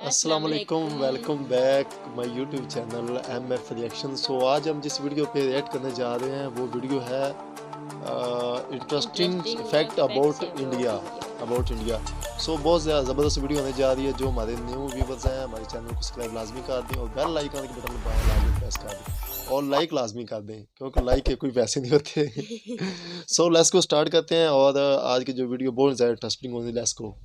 अस्सलाम वालेकुम, welcome back my YouTube channel MF reaction. So आज हम जिस वीडियो पे रिएक्ट करने जा रहे हैं वो वीडियो है इंटरेस्टिंग फैक्ट अबाउट इंडिया। सो बहुत ज़्यादा ज़बरदस्त वीडियो होने जा रही है। जो हमारे न्यू व्यूवर्स हैं हमारे चैनल को सब्सक्राइब लाजमी कर दें और बेल आइकन के बटन पर लाजमी प्रेस कर दें और लाइक लाजमी कर दें क्योंकि लाइक के कोई पैसे नहीं होते। सो लेट्स को स्टार्ट करते हैं और आज की जो वीडियो बहुत ज़्यादा इंटरेस्टिंग होगी। लेट्स को।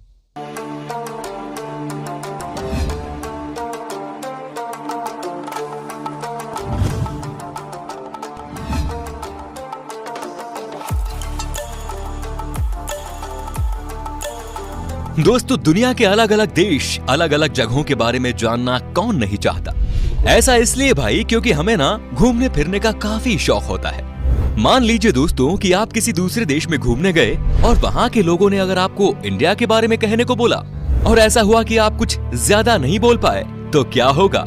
दोस्तों, दुनिया के अलग अलग देश, अलग अलग जगहों के बारे में जानना कौन नहीं चाहता। ऐसा इसलिए भाई क्योंकि हमें ना घूमने फिरने का काफी शौक होता है। मान लीजिए दोस्तों कि आप किसी दूसरे देश में घूमने गए और वहाँ के लोगों ने अगर आपको इंडिया के बारे में कहने को बोला और ऐसा हुआ कि आप कुछ ज्यादा नहीं बोल पाए तो क्या होगा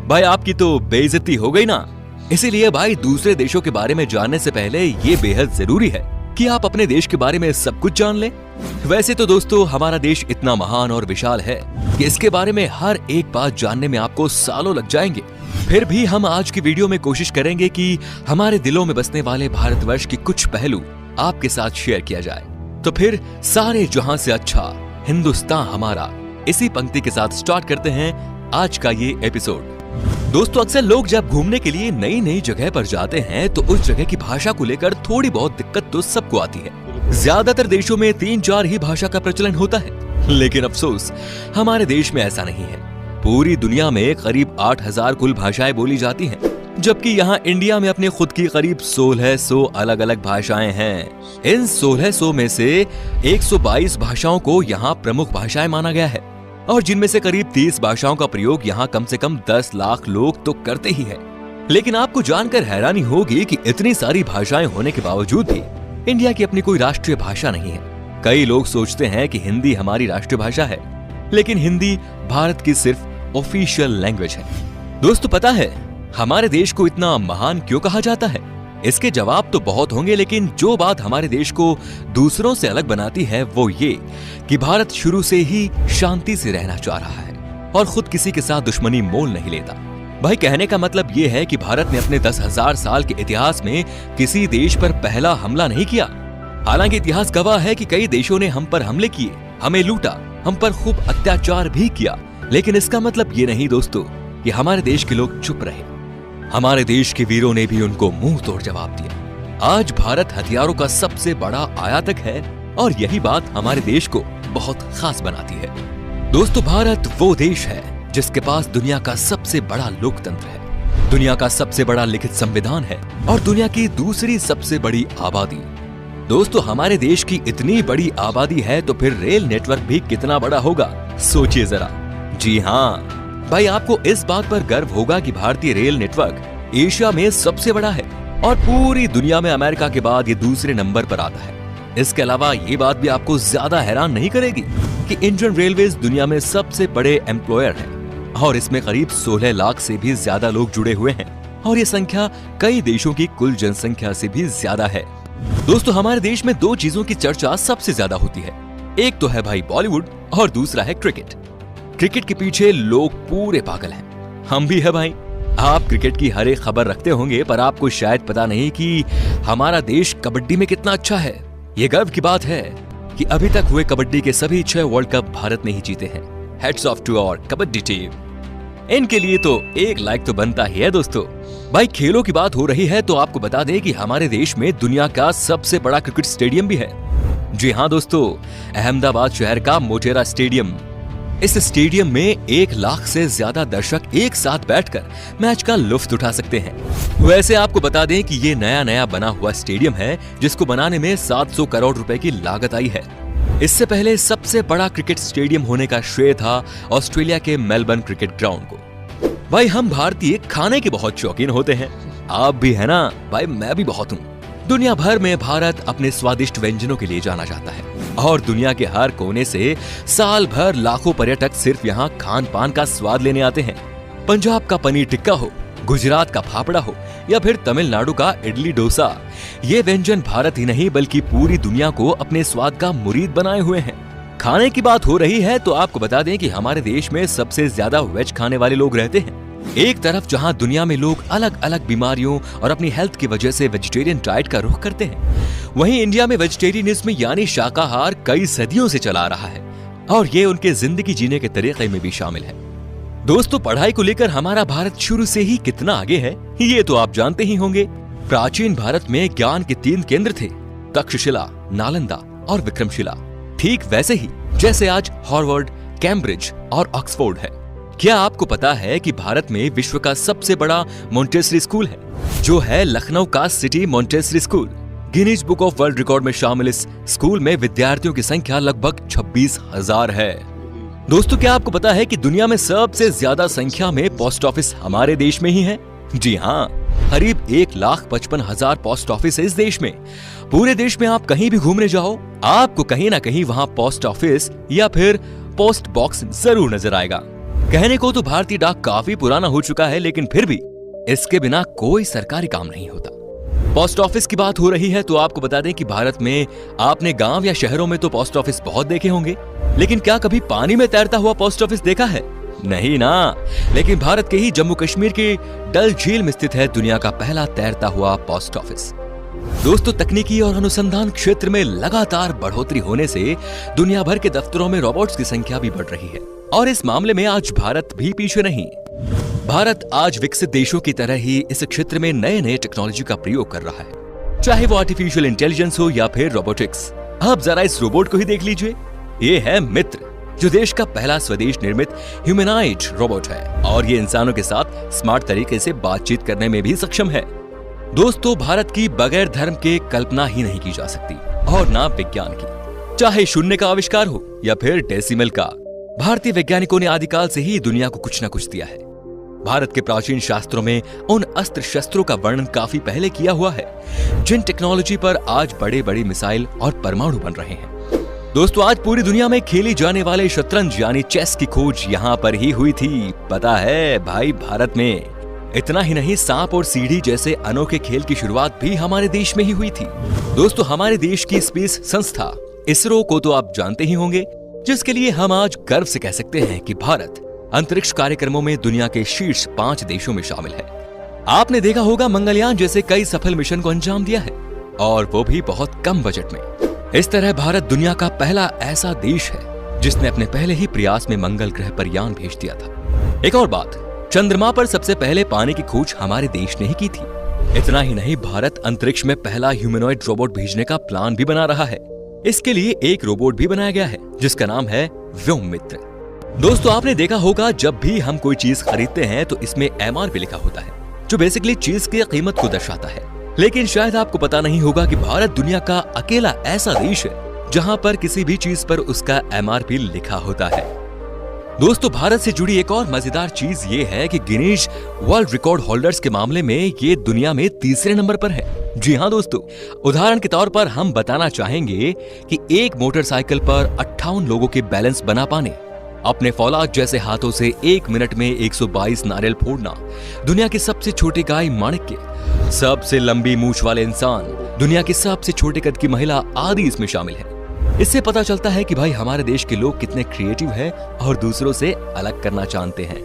भाई? आपकी तो बेइज्जती हो गई ना। इसीलिए भाई दूसरे देशों के बारे में जानने से पहले ये बेहद जरूरी है कि आप अपने देश के बारे में सब कुछ जान लें। वैसे तो दोस्तों हमारा देश इतना महान और विशाल है कि इसके बारे में हर एक बात जानने में आपको सालों लग जाएंगे। फिर भी हम आज की वीडियो में कोशिश करेंगे कि हमारे दिलों में बसने वाले भारतवर्ष के कुछ पहलू आपके साथ शेयर किया जाए। तो फिर सारे जहां से अच्छा हिंदुस्तान हमारा, इसी पंक्ति के साथ स्टार्ट करते हैं आज का ये एपिसोड। दोस्तों, अक्सर लोग जब घूमने के लिए नई नई जगह पर जाते हैं तो उस जगह की भाषा को लेकर थोड़ी बहुत दिक्कत तो सबको आती है। ज्यादातर देशों में 3-4 ही भाषा का प्रचलन होता है, लेकिन अफसोस हमारे देश में ऐसा नहीं है। पूरी दुनिया में करीब 8000 कुल भाषाएं बोली जाती हैं, जबकि यहाँ इंडिया में अपने खुद की करीब 1600 अलग अलग भाषाएं हैं। इन 1600 में से 122 भाषाओं को यहाँ प्रमुख भाषाएं माना गया है और जिनमें से करीब 30 भाषाओं का प्रयोग यहाँ कम से कम 10 लाख लोग तो करते ही हैं। लेकिन आपको जानकर हैरानी होगी कि इतनी सारी भाषाएं होने के बावजूद भी इंडिया की अपनी कोई राष्ट्रीय भाषा नहीं है। कई लोग सोचते हैं कि हिंदी हमारी राष्ट्रीय भाषा है, लेकिन हिंदी भारत की सिर्फ ऑफिशियल लैंग्वेज है। दोस्तों, पता है हमारे देश को इतना महान क्यों कहा जाता है? इसके जवाब तो बहुत होंगे, लेकिन जो बात हमारे देश को दूसरों से अलग बनाती है वो ये कि भारत शुरू से ही शांति से रहना चाह रहा है और खुद किसी के साथ दुश्मनी मोल नहीं लेता। भाई, कहने का मतलब ये है कि भारत ने अपने 10,000 साल के इतिहास में किसी देश पर पहला हमला नहीं किया। हालांकि इतिहास गवाह है कि कई देशों ने हम पर हमले किए, हमें लूटा, हम पर खूब अत्याचार भी किया, लेकिन इसका मतलब ये नहीं दोस्तों कि हमारे देश के लोग चुप रहे। हमारे देश के वीरों ने भी उनको मुंह तोड़ जवाब दिया। आज भारत हथियारों का सबसे बड़ा आयातक है और यही बात हमारे देश को बहुत खास बनाती है। दोस्तों, भारत वो देश है जिसके पास दुनिया का सबसे बड़ा लोकतंत्र है, दुनिया का सबसे बड़ा लिखित संविधान है और दुनिया की दूसरी सबसे बड़ी आबादी। दोस्तों, हमारे देश की इतनी बड़ी आबादी है तो फिर रेल नेटवर्क भी कितना बड़ा होगा, सोचिए जरा। जी हाँ भाई, आपको इस बात पर गर्व होगा कि भारतीय रेल नेटवर्क एशिया में सबसे बड़ा है और पूरी दुनिया में अमेरिका के बाद ये दूसरे नंबर पर आता है। इसके अलावा ये बात भी आपको ज्यादा हैरान नहीं करेगी कि इंडियन रेलवेज दुनिया में सबसे बड़े एम्प्लॉयर है और इसमें करीब 16 लाख से भी ज्यादा लोग जुड़े हुए हैं और ये संख्या कई देशों की कुल जनसंख्या से भी ज्यादा है। दोस्तों, हमारे देश में 2 चीजों की चर्चा सबसे ज्यादा होती है। एक तो है भाई बॉलीवुड और दूसरा है क्रिकेट। क्रिकेट के पीछे लोग पूरे पागल हैं, हम भी है भाई। आप क्रिकेट की हर एक खबर रखते होंगे, पर आपको शायद पता नहीं कि हमारा देश कबड्डी में कितना अच्छा है। ये गर्व की बात है कि अभी तक हुए कबड्डी के सभी 6 वर्ल्ड कप भारत ने ही जीते हैं। Heads off to our kabaddi team. इनके लिए तो एक लाइक तो बनता ही है। दोस्तों, भाई खेलों की बात हो रही है तो आपको बता दें कि हमारे देश में दुनिया का सबसे बड़ा क्रिकेट स्टेडियम भी है। जी हाँ दोस्तों, अहमदाबाद शहर का मोटेरा स्टेडियम। इस स्टेडियम में 1 लाख से ज्यादा दर्शक एक साथ बैठकर मैच का लुत्फ उठा सकते हैं। वैसे आपको बता दें कि ये नया बना हुआ स्टेडियम है जिसको बनाने में 700 करोड़ रुपए की लागत आई है। इससे पहले सबसे बड़ा क्रिकेट स्टेडियम होने का श्रेय था ऑस्ट्रेलिया के मेलबर्न क्रिकेट ग्राउंड को। भाई, हम भारतीय खाने के बहुत शौकीन होते हैं, आप भी है ना? भाई, मैं भी बहुत हूँ। दुनिया भर में भारत अपने स्वादिष्ट व्यंजनों के लिए जाना जाता है और दुनिया के हर कोने से साल भर लाखों पर्यटक सिर्फ यहाँ खान पान का स्वाद लेने आते हैं। पंजाब का पनीर टिक्का हो, गुजरात का फाफड़ा हो या फिर तमिलनाडु का इडली डोसा, ये व्यंजन भारत ही नहीं बल्कि पूरी दुनिया को अपने स्वाद का मुरीद बनाए हुए हैं। खाने की बात हो रही है तो आपको बता दें कि हमारे देश में सबसे ज्यादा वेज खाने वाले लोग रहते हैं। एक तरफ जहां दुनिया में लोग अलग अलग बीमारियों और अपनी हेल्थ की वजह से वेजिटेरियन डाइट का रुख करते हैं, वहीं इंडिया में वेजिटेरियनिज्म यानी शाकाहार कई सदियों से चला आ रहा है और ये उनके जिंदगी जीने के तरीके में भी शामिल है। दोस्तों, पढ़ाई को लेकर हमारा भारत शुरू से ही कितना आगे है ये तो आप जानते ही होंगे। प्राचीन भारत में ज्ञान के 3 केंद्र थे, तक्षशिला, नालंदा और विक्रमशिला। ठीक वैसे ही जैसे आज हार्वर्ड, कैम्ब्रिज और ऑक्सफोर्ड है। क्या आपको पता है कि भारत में विश्व का सबसे बड़ा मॉन्टेसरी स्कूल है, जो है लखनऊ का city Montessori school. Guinness book of world record में शामिल इस स्कूल में विद्यार्थियों की संख्या लगभग 26,000 है। दोस्तों, क्या आपको पता है कि दुनिया में सबसे ज्यादा संख्या में पोस्ट ऑफिस हमारे देश में ही है? जी हाँ, करीब 1,55,000 पोस्ट ऑफिस है इस देश में। पूरे देश में आप कहीं भी घूमने जाओ, आपको कहीं ना कहीं वहाँ पोस्ट ऑफिस या फिर पोस्ट बॉक्स जरूर नजर आएगा। कहने को तो भारतीय डाक काफी पुराना हो चुका है, लेकिन फिर भी इसके बिना कोई सरकारी काम नहीं होता। पोस्ट ऑफिस की बात हो रही है तो आपको बता दें कि भारत में आपने गांव या शहरों में तो पोस्ट ऑफिस बहुत देखे होंगे, लेकिन क्या कभी पानी में तैरता हुआ पोस्ट ऑफिस देखा है? नहीं ना। लेकिन भारत के ही जम्मू कश्मीर के डल झील में स्थित है दुनिया का पहला तैरता हुआ पोस्ट ऑफिस। दोस्तों, तकनीकी और अनुसंधान क्षेत्र में लगातार बढ़ोतरी होने से दुनिया भर के दफ्तरों में रोबोट्स की संख्या भी बढ़ रही है और इस मामले में आज भारत भी पीछे नहीं। भारत आज विकसित देशों की तरह ही इस क्षेत्र में नए नए टेक्नोलॉजी का प्रयोग कर रहा है, चाहे वो आर्टिफिशियल इंटेलिजेंस हो या फिर रोबोटिक्स। आप जरा इस रोबोट को ही देख लीजिए। ये है मित्र, जो देश का पहला स्वदेश निर्मित ह्यूमनॉइड रोबोट है और ये इंसानों के साथ स्मार्ट तरीके से बातचीत करने में भी सक्षम है। दोस्तों, भारत की बगैर धर्म के कल्पना ही नहीं की जा सकती और ना विज्ञान की। चाहे शून्य का आविष्कार हो या फिर डेसिमल का, भारतीय वैज्ञानिकों ने आदिकाल से ही दुनिया को कुछ न कुछ दिया है। भारत के प्राचीन शास्त्रों में उन अस्त्र शस्त्रों का वर्णन काफी पहले किया हुआ है, जिन टेक्नोलॉजी पर आज बड़े बड़े मिसाइल और परमाणु बन रहे हैं। दोस्तों, आज पूरी दुनिया में खेली जाने वाले शतरंज यानी चेस की खोज यहाँ पर ही हुई थी। पता है भाई, भारत में। इतना ही नहीं, सांप और सीढ़ी जैसे अनोखे खेल की शुरुआत भी हमारे देश में ही हुई थी। दोस्तों, हमारे देश की स्पेस संस्था इसरो को तो आप जानते ही होंगे, जिसके लिए हम आज गर्व से कह सकते हैं कि भारत अंतरिक्ष कार्यक्रमों में दुनिया के शीर्ष 5 देशों में शामिल है। आपने देखा होगा मंगलयान जैसे कई सफल मिशन को अंजाम दिया है, और वो भी बहुत कम बजट में। इस तरह भारत दुनिया का पहला ऐसा देश है जिसने अपने पहले ही प्रयास में मंगल ग्रह पर यान भेज दिया था। एक और बात, चंद्रमा पर सबसे पहले पानी की खोज हमारे देश ने ही की थी। इतना ही नहीं, भारत अंतरिक्ष में पहला ह्यूमनॉइड रोबोट भेजने का प्लान भी बना रहा है। इसके लिए एक रोबोट भी बनाया गया है जिसका नाम है व्योममित्र। दोस्तों, आपने देखा होगा जब भी हम कोई चीज खरीदते हैं तो इसमें MRP लिखा होता है, जो बेसिकली चीज की कीमत को दर्शाता है। लेकिन शायद आपको पता नहीं होगा कि भारत दुनिया का अकेला ऐसा देश है जहां पर किसी भी चीज पर उसका MRP लिखा होता है। दोस्तों, भारत से जुड़ी एक और मजेदार चीज ये है कि गिनीज वर्ल्ड रिकॉर्ड होल्डर्स के मामले में ये दुनिया में 3रे नंबर पर है। जी हाँ दोस्तों, उदाहरण के तौर पर हम बताना चाहेंगे कि एक मोटरसाइकिल पर 58 लोगों के बैलेंस बना पाने, अपने फौलाद जैसे हाथों से 1 मिनट में 122 नारियल फोड़ना, दुनिया की सबसे छोटी गाय माणिक्य, सबसे लंबी मूंछ वाले इंसान, दुनिया की सबसे छोटे कद की महिला आदि इसमें शामिल है। इससे पता चलता है कि भाई हमारे देश के लोग कितने क्रिएटिव हैं और दूसरों से अलग करना जानते हैं।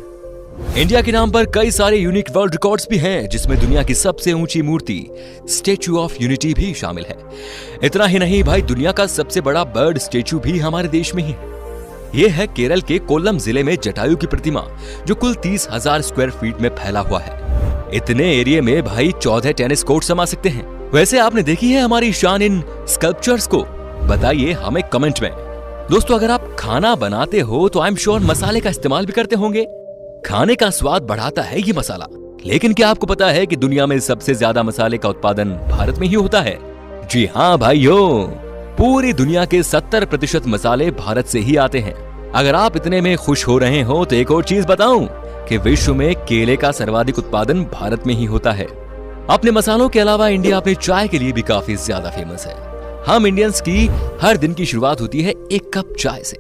इंडिया के नाम पर कई सारे यूनिक वर्ल्ड रिकॉर्ड्स भी हैं, जिसमें दुनिया की सबसे ऊंची मूर्ति स्टैच्यू ऑफ यूनिटी भी शामिल है। इतना ही नहीं भाई, दुनिया का सबसे बड़ा बर्ड स्टैच्यू भी हमारे देश में ही है। ये है केरल के कोल्लम जिले में जटायु की प्रतिमा, जो कुल 30,000 स्क्वायर फीट में फैला हुआ है। इतने एरिया में भाई 14 टेनिस कोर्ट समा सकते हैं। वैसे आपने देखी है हमारी शान इन स्कल्पचर्स को? बताइए हमें कमेंट में। दोस्तों, अगर आप खाना बनाते हो तो आई एम श्योर मसाले का इस्तेमाल भी करते होंगे। खाने का स्वाद बढ़ाता है ये मसाला, लेकिन क्या आपको पता है कि दुनिया में सबसे ज्यादा मसाले का उत्पादन भारत में ही होता है? जी हाँ भाइयों, पूरी दुनिया के 70% मसाले भारत से ही आते हैं। अगर आप इतने में खुश हो रहे हो तो एक और चीज बताऊं कि विश्व में केले का सर्वाधिक उत्पादन भारत में ही होता है। अपने मसालों के अलावा इंडिया अपने चाय के लिए भी काफी ज्यादा फेमस है। हम इंडियंस की हर दिन की शुरुआत होती है 1 कप चाय से।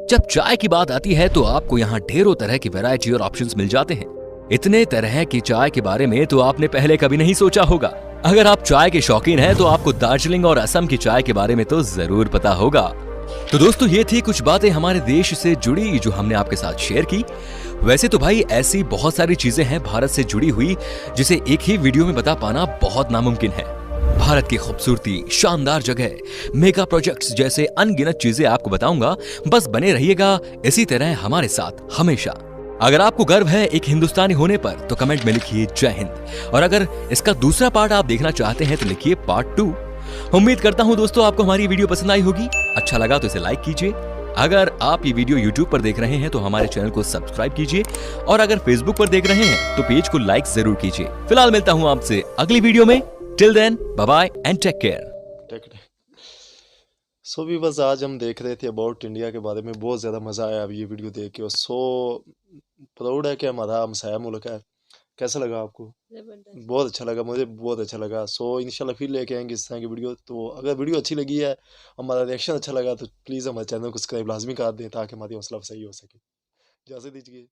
जब चाय की बात आती है तो आपको यहाँ ढेरों तरह की वैरायटी और ऑप्शंस मिल जाते हैं। इतने तरह की चाय के बारे में तो आपने पहले कभी नहीं सोचा होगा। अगर आप चाय के शौकीन हैं तो आपको दार्जिलिंग और असम की चाय के बारे में तो जरूर पता होगा। तो दोस्तों ये थी कुछ बातें हमारे देश से जुड़ी जो हमने आपके साथ शेयर की। वैसे तो भाई ऐसी बहुत सारी चीजें हैं भारत से जुड़ी हुई जिसे एक ही वीडियो में बता पाना बहुत नामुमकिन है। भारत की खूबसूरती, शानदार जगह, मेगा प्रोजेक्ट्स जैसे अनगिनत चीजें आपको बताऊंगा। बस बने रहिएगा इसी तरह हमारे साथ हमेशा। अगर आपको गर्व है एक हिंदुस्तानी होने पर तो कमेंट में लिखिए जय हिंद, और अगर इसका दूसरा पार्ट आप देखना चाहते हैं तो लिखिए पार्ट 2। उम्मीद करता हूं दोस्तों आपको हमारी वीडियो पसंद आई होगी। अच्छा लगा तो इसे लाइक कीजिए। अगर आप ये वीडियो YouTube पर देख रहे हैं तो हमारे चैनल को सब्सक्राइब कीजिए, और अगर Facebook पर देख रहे हैं तो पेज को लाइक जरूर कीजिए। फिलहाल मिलता हूं आपसे अगली वीडियो में। Till then bye bye and take care. So भी बस आज हम देख रहे थे अबाउट इंडिया के बारे में, बहुत ज़्यादा मज़ा आया अभी ये वीडियो देख के, और सो प्राउड है कि हमारा हमसाया मुल्क है। कैसा लगा आपको? जबरदस्त। बहुत अच्छा लगा, मुझे बहुत अच्छा लगा। सो इंशाल्लाह फिर लेके आएंगे इस तरह की वीडियो। तो अगर वीडियो अच्छी लगी है, हमारा रिएक्शन अच्छा लगा, तो प्लीज़ हमारे चैनल को सब्सक्राइब लाजमी कर दें ताकि हमारी हौसला अफजाई हो सके। इजाज़त दीजिए।